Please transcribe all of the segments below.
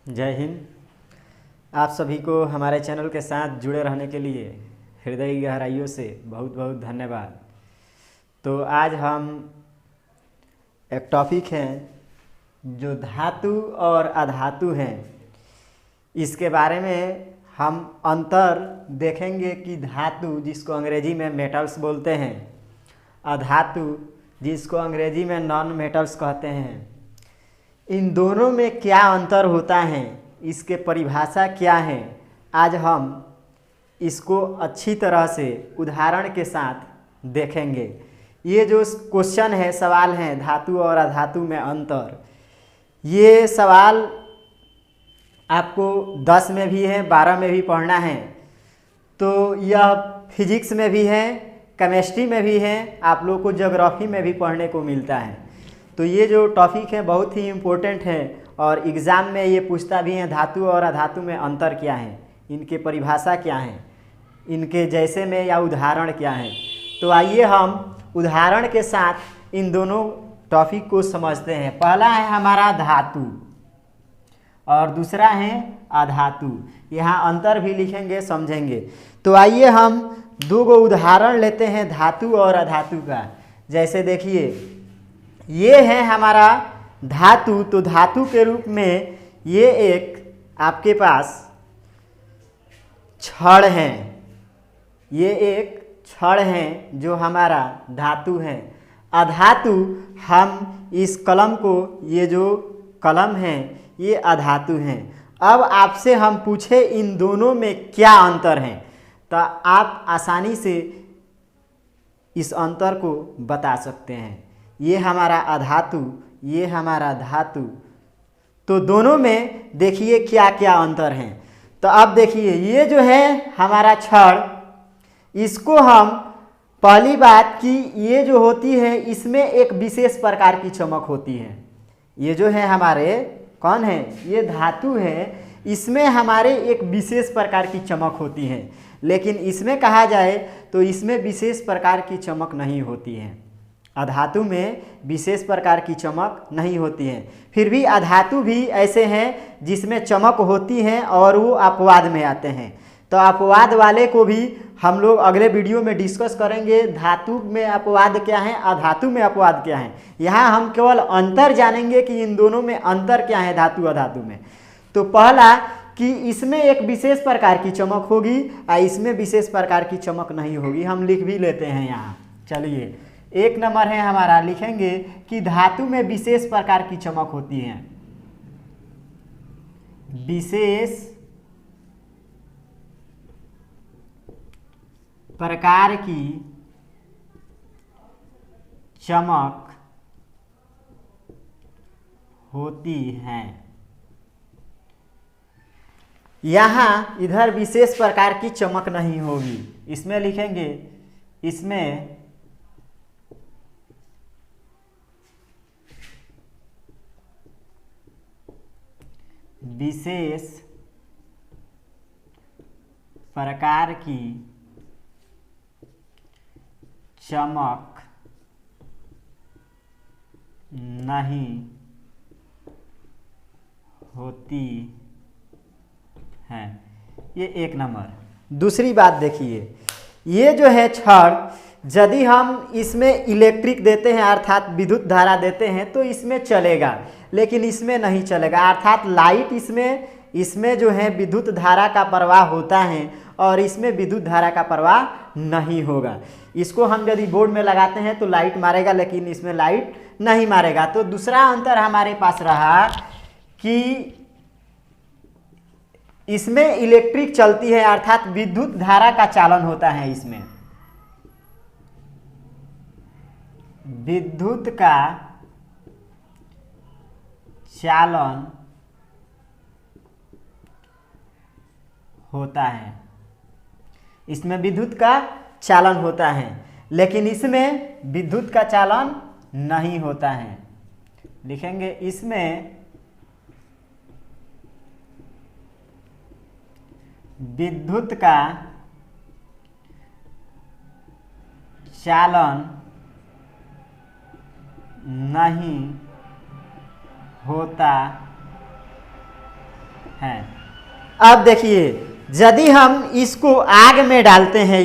जय हिंद। आप सभी को हमारे चैनल के साथ जुड़े रहने के लिए हृदय की गहराइयों से बहुत बहुत धन्यवाद। तो आज हम एक टॉपिक है जो धातु और अधातु हैं, इसके बारे में हम अंतर देखेंगे कि धातु जिसको अंग्रेजी में मेटल्स बोलते हैं, अधातु जिसको अंग्रेजी में नॉन मेटल्स कहते हैं, इन दोनों में क्या अंतर होता है, इसके परिभाषा क्या है। आज हम इसको अच्छी तरह से उदाहरण के साथ देखेंगे। ये जो क्वेश्चन है, सवाल है धातु और अधातु में अंतर, ये सवाल आपको 10 में भी है, 12 में भी पढ़ना है। तो यह फिजिक्स में भी है, केमिस्ट्री में भी है, आप लोग को ज्योग्राफी में भी पढ़ने को मिलता है। तो ये जो टॉपिक है बहुत ही इम्पोर्टेंट है और एग्ज़ाम में ये पूछता भी है धातु और अधातु में अंतर क्या है, इनके परिभाषा क्या है, इनके जैसे में या उदाहरण क्या है। तो आइए हम उदाहरण के साथ इन दोनों टॉपिक को समझते हैं। पहला है हमारा धातु और दूसरा है अधातु। यहाँ अंतर भी लिखेंगे, समझेंगे। तो आइए हम दो उदाहरण लेते हैं धातु और अधातु का। जैसे देखिए, ये है हमारा धातु। तो धातु के रूप में ये एक आपके पास छड़ है, ये एक छड़ है जो हमारा धातु है। अधातु, हम इस कलम को, ये जो कलम है ये अधातु है। अब आपसे हम पूछे इन दोनों में क्या अंतर है, तो आप आसानी से इस अंतर को बता सकते हैं। ये हमारा अधातु, ये हमारा धातु। तो दोनों में देखिए क्या क्या अंतर हैं। तो अब देखिए, ये जो है हमारा छड़, इसको हम पहली बात कि ये जो होती है इसमें एक विशेष प्रकार की चमक होती है। ये जो है हमारे कौन है, ये धातु है, इसमें हमारे एक विशेष प्रकार की चमक होती है। लेकिन इसमें कहा जाए तो इसमें विशेष प्रकार की चमक नहीं होती है। अधातु में विशेष प्रकार की चमक नहीं होती है। फिर भी अधातु भी ऐसे हैं जिसमें चमक होती है और वो अपवाद में आते हैं। तो अपवाद वाले को भी हम लोग अगले वीडियो में डिस्कस करेंगे। धातु में अपवाद क्या है, अधातु में अपवाद क्या है। यहाँ हम केवल अंतर जानेंगे कि इन दोनों में अंतर क्या है धातु अधातु में। तो पहला कि इसमें एक विशेष प्रकार की चमक होगी और इसमें विशेष प्रकार की चमक नहीं होगी। हम लिख भी लेते हैं यहाँ। चलिए, एक नंबर है हमारा, लिखेंगे कि धातु में विशेष प्रकार की चमक होती है। विशेष प्रकार की चमक होती है। यहाँ इधर विशेष प्रकार की चमक नहीं होगी, इसमें लिखेंगे इसमें विशेष प्रकार की चमक नहीं होती है। ये एक नंबर। दूसरी बात देखिए, ये जो है छड़, यदि हम इसमें इलेक्ट्रिक देते हैं अर्थात विद्युत धारा देते हैं तो इसमें चलेगा, लेकिन इसमें नहीं चलेगा। अर्थात लाइट इसमें जो है विद्युत धारा का प्रवाह होता है और इसमें विद्युत धारा का प्रवाह नहीं होगा। इसको हम यदि बोर्ड में लगाते हैं तो लाइट मारेगा, लेकिन इसमें लाइट नहीं मारेगा। तो दूसरा अंतर हमारे पास रहा कि इसमें इलेक्ट्रिक चलती है अर्थात विद्युत धारा का चालन होता है। इसमें विद्युत का चालन होता है, इसमें विद्युत का चालन होता है, लेकिन इसमें विद्युत का चालन नहीं होता है। लिखेंगे इसमें विद्युत का चालन नहीं होता है। अब देखिए, यदि हम इसको आग में डालते हैं,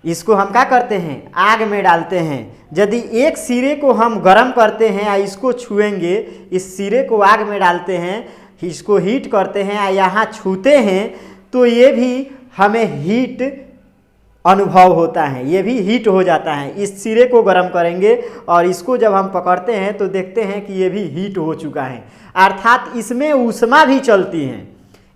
इसको हम क्या करते हैं, आग में डालते हैं। यदि एक सिरे को हम गर्म करते हैं या इसको छुएंगे, इस सिरे को आग में डालते हैं, इसको हीट करते हैं या यहाँ छूते हैं, तो ये भी हमें हीट अनुभव होता है, ये भी हीट हो जाता है। इस सिरे को गर्म करेंगे और इसको जब हम पकड़ते हैं तो देखते हैं कि ये भी हीट हो चुका है, अर्थात इसमें ऊष्मा भी चलती है,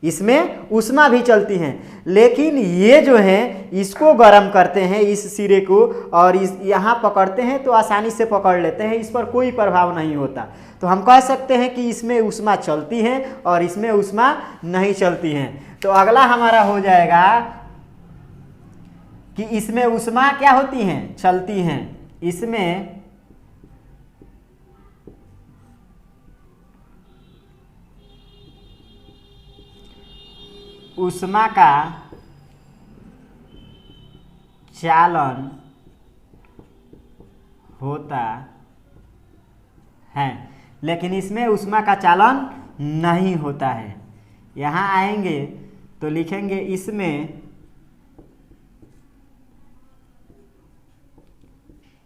इसमें ऊष्मा भी चलती हैं। लेकिन ये जो है इसको गर्म करते हैं, इस सिरे को, और इस यहाँ पकड़ते हैं तो आसानी से पकड़ लेते हैं, इस पर कोई प्रभाव नहीं होता। तो हम कह सकते हैं कि इसमें ऊष्मा चलती है और इसमें ऊष्मा नहीं चलती है। तो अगला हमारा हो जाएगा कि इसमें ऊष्मा क्या होती हैं, चलती हैं। इसमें ऊष्मा का चालन होता है, लेकिन इसमें ऊष्मा का चालन नहीं होता है। यहाँ आएंगे तो लिखेंगे इसमें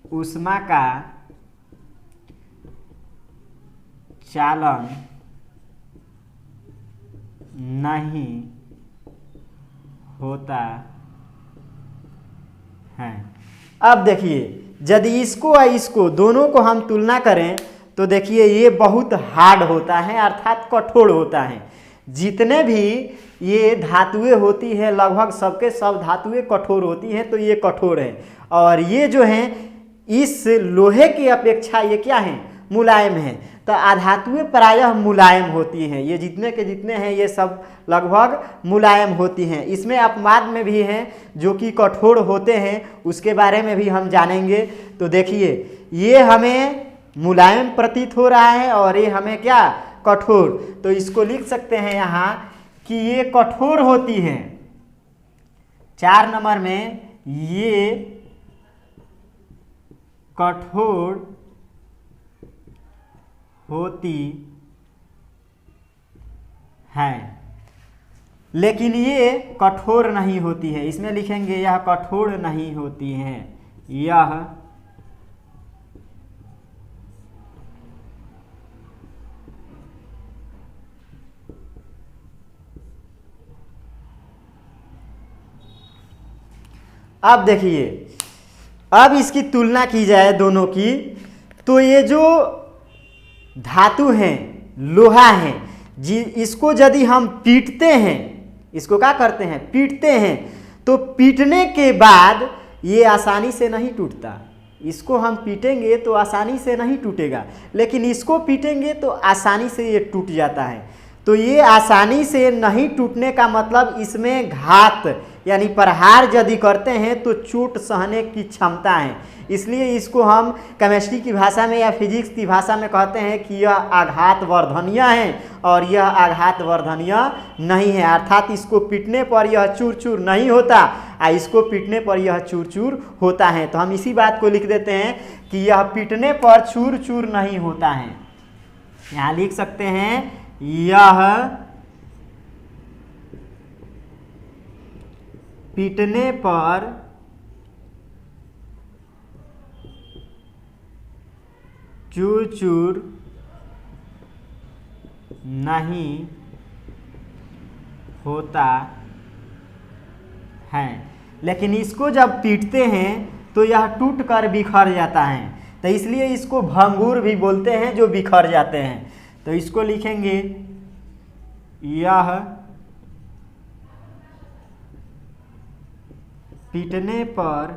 ऊष्मा का चालन नहीं होता है। अब देखिए, यदि इसको और इसको दोनों को हम तुलना करें तो देखिए ये बहुत हार्ड होता है, अर्थात कठोर होता है। जितने भी ये धातुएं होती है, लगभग सबके सब धातुएं कठोर होती हैं, तो ये कठोर है। और ये जो हैं इस लोहे की अपेक्षा ये क्या है, मुलायम है। तो अधातुएं प्रायः मुलायम होती हैं, ये जितने के जितने हैं ये सब लगभग मुलायम होती हैं। इसमें अपवाद में भी हैं जो कि कठोर होते हैं, उसके बारे में भी हम जानेंगे। तो देखिए, ये हमें मुलायम प्रतीत हो रहा है और ये हमें क्या, कठोर। तो इसको लिख सकते हैं यहाँ कि ये कठोर होती हैं। 4 नंबर में ये कठोर होती है, लेकिन ये कठोर नहीं होती है। इसमें लिखेंगे यह कठोर नहीं होती हैं, यह अब देखिए, अब इसकी तुलना की जाए दोनों की, तो ये जो धातु हैं, लोहा है जी, इसको यदि हम पीटते हैं, इसको क्या करते हैं, पीटते हैं, तो पीटने के बाद ये आसानी से नहीं टूटता। इसको हम पीटेंगे तो आसानी से नहीं टूटेगा, लेकिन इसको पीटेंगे तो आसानी से ये टूट जाता है। तो ये आसानी से नहीं टूटने का मतलब इसमें घात यानी प्रहार यदि करते हैं तो चोट सहने की क्षमता है। इसलिए इसको हम केमिस्ट्री की भाषा में या फिजिक्स की भाषा में कहते हैं कि यह आघात वर्धनीय है और यह आघात वर्धनीय नहीं है, अर्थात इसको पीटने पर यह चूर चूर नहीं होता और इसको पीटने पर यह चूर चूर होता है। तो हम इसी बात को लिख देते हैं कि यह पीटने पर चूर चूर नहीं होता है। यहाँ लिख सकते हैं यह पीटने पर चूर चूर नहीं होता है, लेकिन इसको जब पीटते हैं तो यह टूट कर बिखर जाता है। तो इसलिए इसको भंगूर भी बोलते हैं, जो बिखर जाते हैं। तो इसको लिखेंगे यह पीटने पर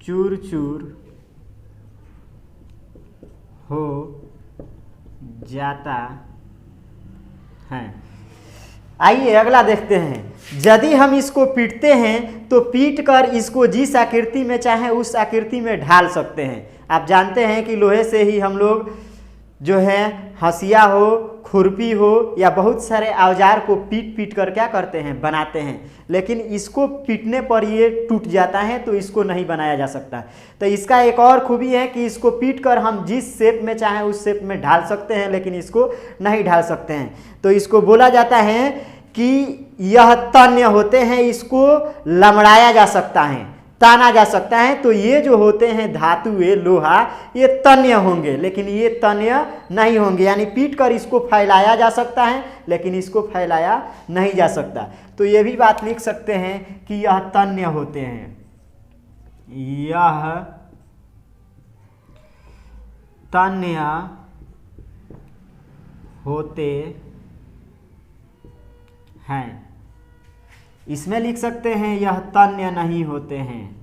चूर चूर हो जाता है। आइए अगला देखते हैं। यदि हम इसको पीटते हैं तो पीट कर इसको जिस आकृति में चाहे उस आकृति में ढाल सकते हैं। आप जानते हैं कि लोहे से ही हम लोग जो है हंसिया हो, खुरपी हो या बहुत सारे औजार को पीट पीट कर क्या करते हैं, बनाते हैं। लेकिन इसको पीटने पर ये टूट जाता है, तो इसको नहीं बनाया जा सकता। तो इसका एक और खूबी है कि इसको पीट कर हम जिस शेप में चाहें उस शेप में ढाल सकते हैं, लेकिन इसको नहीं ढाल सकते हैं। तो इसको बोला जाता है कि यह तन्य होते हैं, इसको लमड़ाया जा सकता है, ताना जा सकता है। तो ये जो होते हैं धातु, ये लोहा, ये तन्य होंगे, लेकिन ये तन्य नहीं होंगे। यानी पीट कर इसको फैलाया जा सकता है, लेकिन इसको फैलाया नहीं जा सकता। तो ये भी बात लिख सकते हैं कि यह तन्य होते हैं, यह तन्य होते हैं। इसमें लिख सकते हैं यह तन्य नहीं होते हैं।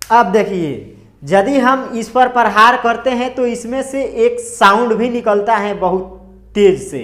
अब देखिए, यदि हम इस पर प्रहार करते हैं तो इसमें से एक साउंड भी निकलता है बहुत तेज से।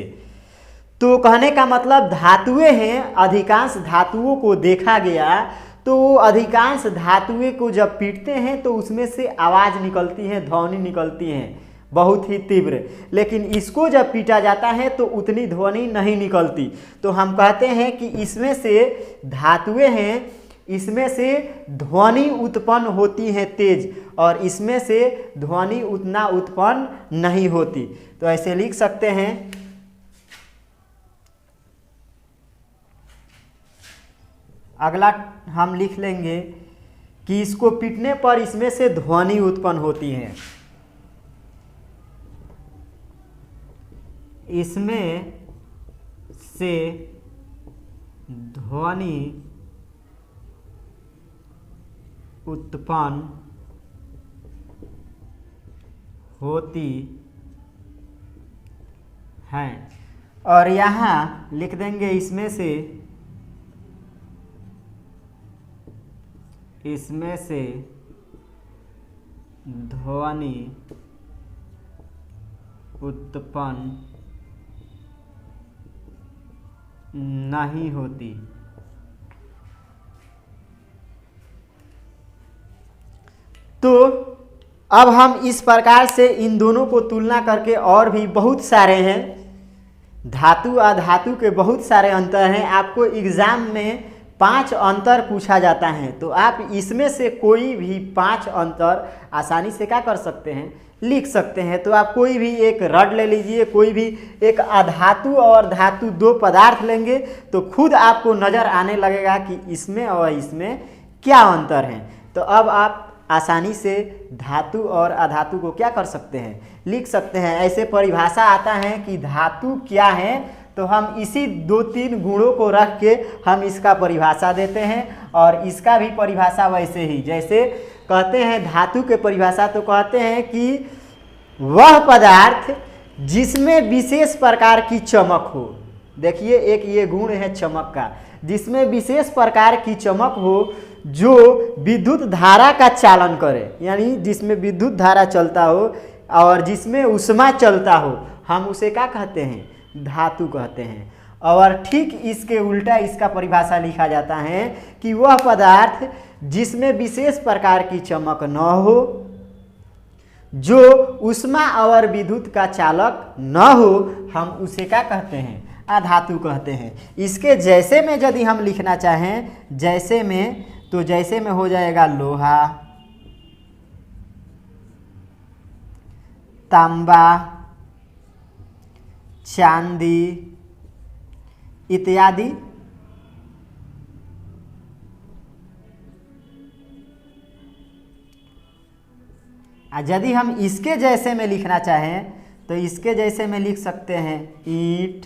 तो कहने का मतलब धातुएं हैं, अधिकांश धातुओं को देखा गया तो अधिकांश धातुएं को जब पीटते हैं तो उसमें से आवाज़ निकलती है, ध्वनि निकलती है बहुत ही तीव्र। लेकिन इसको जब पीटा जाता है तो उतनी ध्वनि नहीं निकलती। तो हम कहते हैं कि इसमें से धातुएं हैं, इसमें से ध्वनि उत्पन्न होती है तेज, और इसमें से ध्वनि उतना उत्पन्न नहीं होती। तो ऐसे लिख सकते हैं, अगला हम लिख लेंगे कि इसको पीटने पर इसमें से ध्वनि उत्पन्न होती है। इसमें से ध्वनि उत्पन्न होती है। और यहाँ लिख देंगे इसमें से ध्वनि उत्पन्न नहीं होती। तो अब हम इस प्रकार से इन दोनों को तुलना करके, और भी बहुत सारे हैं धातु अधातु के बहुत सारे अंतर हैं। आपको एग्जाम में 5 अंतर पूछा जाता है, तो आप इसमें से कोई भी 5 अंतर आसानी से क्या कर सकते हैं, लिख सकते हैं। तो आप कोई भी एक रड ले लीजिए, कोई भी एक अधातु और धातु 2 पदार्थ लेंगे तो खुद आपको नज़र आने लगेगा कि इसमें और इसमें क्या अंतर है। तो अब आप आसानी से धातु और अधातु को क्या कर सकते हैं, लिख सकते हैं। ऐसे परिभाषा आता है कि धातु क्या है, तो हम इसी 2-3 गुणों को रख के हम इसका परिभाषा देते हैं। और इसका भी परिभाषा वैसे ही, जैसे कहते हैं धातु के परिभाषा, तो कहते हैं कि वह पदार्थ जिसमें विशेष प्रकार की चमक हो। देखिए, एक ये गुण है चमक का, जिसमें विशेष प्रकार की चमक हो, जो विद्युत धारा का चालन करे, यानी जिसमें विद्युत धारा चलता हो और जिसमें ऊष्मा चलता हो, हम उसे क्या कहते हैं, धातु कहते हैं। और ठीक इसके उल्टा इसका परिभाषा लिखा जाता है कि वह पदार्थ जिसमें विशेष प्रकार की चमक न हो, जो ऊष्मा और विद्युत का चालक न हो, हम उसे क्या कहते हैं, अधातु कहते हैं। इसके जैसे में यदि हम लिखना चाहें, जैसे में, तो जैसे में हो जाएगा लोहा, तांबा, चांदी इत्यादि। यदि हम इसके जैसे में लिखना चाहें तो इसके जैसे में लिख सकते हैं ईंट,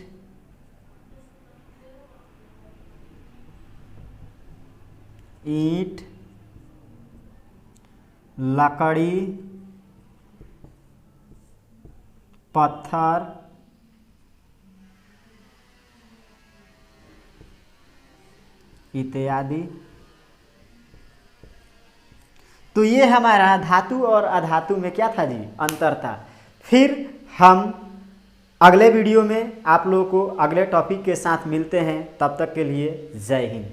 लकड़ी, पत्थर, इत्यादि। तो ये हमारा धातु और अधातु में क्या था जी, अंतर था। फिर हम अगले वीडियो में आप लोगों को अगले टॉपिक के साथ मिलते हैं। तब तक के लिए जय हिंद।